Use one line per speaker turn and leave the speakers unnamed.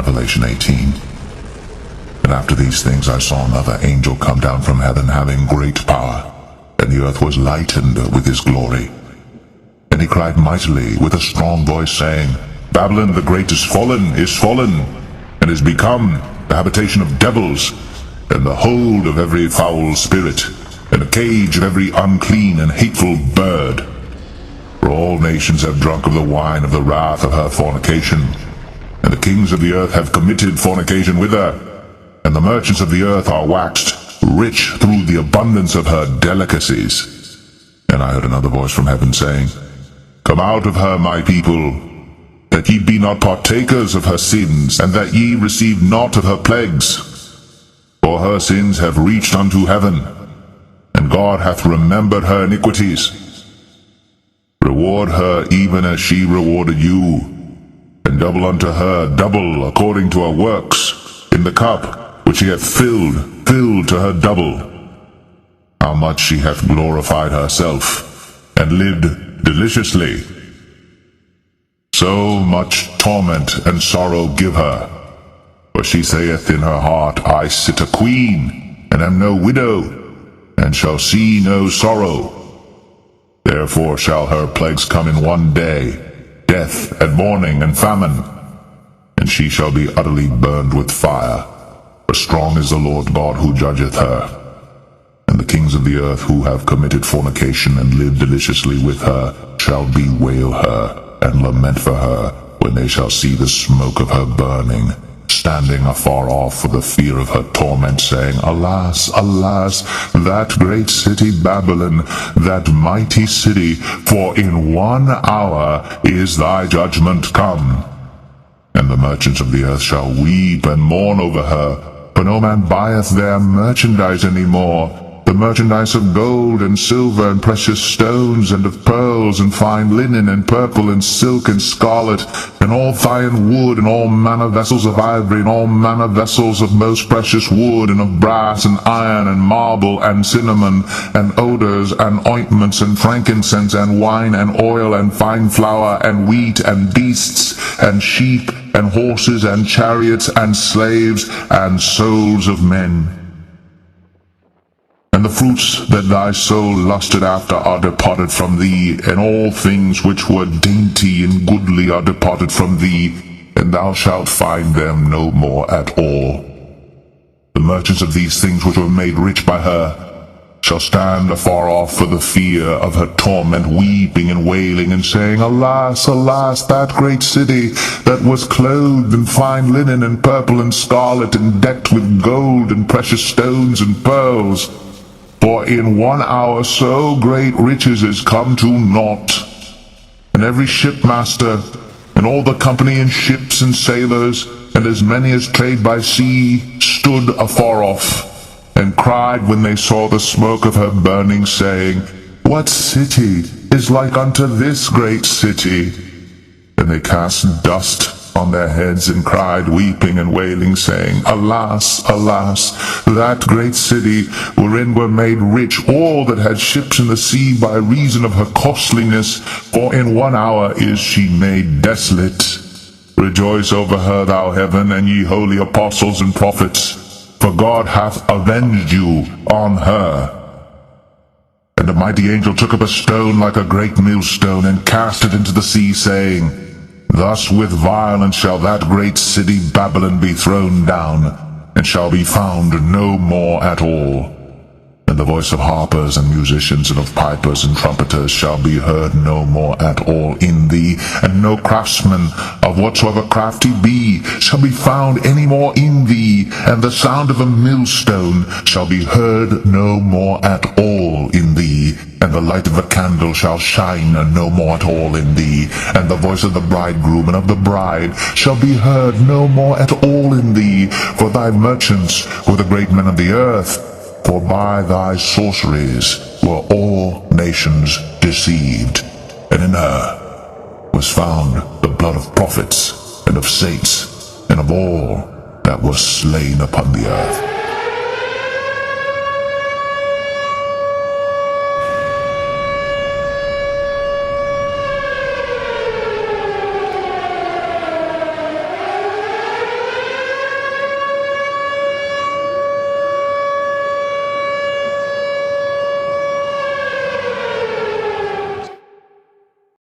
Revelation 18. And after these things I saw another angel come down from heaven, having great power, and the earth was lightened with his glory. And he cried mightily with a strong voice, saying, Babylon the great is fallen, and is become the habitation of devils, and the hold of every foul spirit, and the cage of every unclean and hateful bird. For all nations have drunk of the wine of the wrath of her fornication, and the kings of the earth have committed fornication with her, and the merchants of the earth are waxed rich through the abundance of her delicacies. And I heard another voice from heaven saying, Come out of her, my people, that ye be not partakers of her sins, and that ye receive not of her plagues. For her sins have reached unto heaven, and God hath remembered her iniquities. Reward her even as she rewarded you, and double unto her double according to her works, in the cup which she hath filled to her double. How much she hath glorified herself, and lived deliciously. So much torment and sorrow give her. For she saith in her heart, I sit a queen, and am no widow, and shall see no sorrow. Therefore shall her plagues come in one day, death, and mourning, and famine. And she shall be utterly burned with fire. For strong is the Lord God who judgeth her. And the kings of the earth who have committed fornication and lived deliciously with her shall bewail her, and lament for her, when they shall see the smoke of her burning, standing afar off for the fear of her torment, saying, Alas, alas, that great city Babylon, that mighty city, for in 1 hour is thy judgment come. And the merchants of the earth shall weep and mourn over her, for no man buyeth their merchandise any more, the merchandise of gold and silver and precious stones, and of pearls and fine linen and purple and silk and scarlet, and all fine wood, and all manner vessels of ivory, and all manner vessels of most precious wood, and of brass and iron and marble and cinnamon and odors and ointments and frankincense and wine and oil and fine flour and wheat and beasts and sheep and horses and chariots and slaves and souls of men. And the fruits that thy soul lusted after are departed from thee, and all things which were dainty and goodly are departed from thee, and thou shalt find them no more at all. The merchants of these things which were made rich by her shall stand afar off for the fear of her torment, weeping and wailing, and saying, Alas, alas, that great city, that was clothed in fine linen and purple and scarlet, and decked with gold and precious stones and pearls. For in 1 hour so great riches is come to naught. And every shipmaster, and all the company in ships and sailors, and as many as trade by sea, stood afar off, and cried when they saw the smoke of her burning, saying, What city is like unto this great city? And they cast dust on their heads, and cried, weeping and wailing, saying, Alas, alas, that great city, wherein were made rich all that had ships in the sea by reason of her costliness, for in 1 hour is she made desolate. Rejoice over her, thou heaven, and ye holy apostles and prophets, for God hath avenged you on her. And a mighty angel took up a stone like a great millstone, and cast it into the sea, saying, Thus with violence shall that great city Babylon be thrown down, and shall be found no more at all. And the voice of harpers and musicians, and of pipers and trumpeters shall be heard no more at all in thee, and no craftsman of whatsoever craft he be shall be found any more in thee, and the sound of a millstone shall be heard no more at all in thee, and the light of a candle shall shine no more at all in thee, and the voice of the bridegroom and of the bride shall be heard no more at all in thee, for thy merchants were the great men of the earth. For by thy sorceries were all nations deceived, and in her was found the blood of prophets, and of saints, and of all that were slain upon the earth.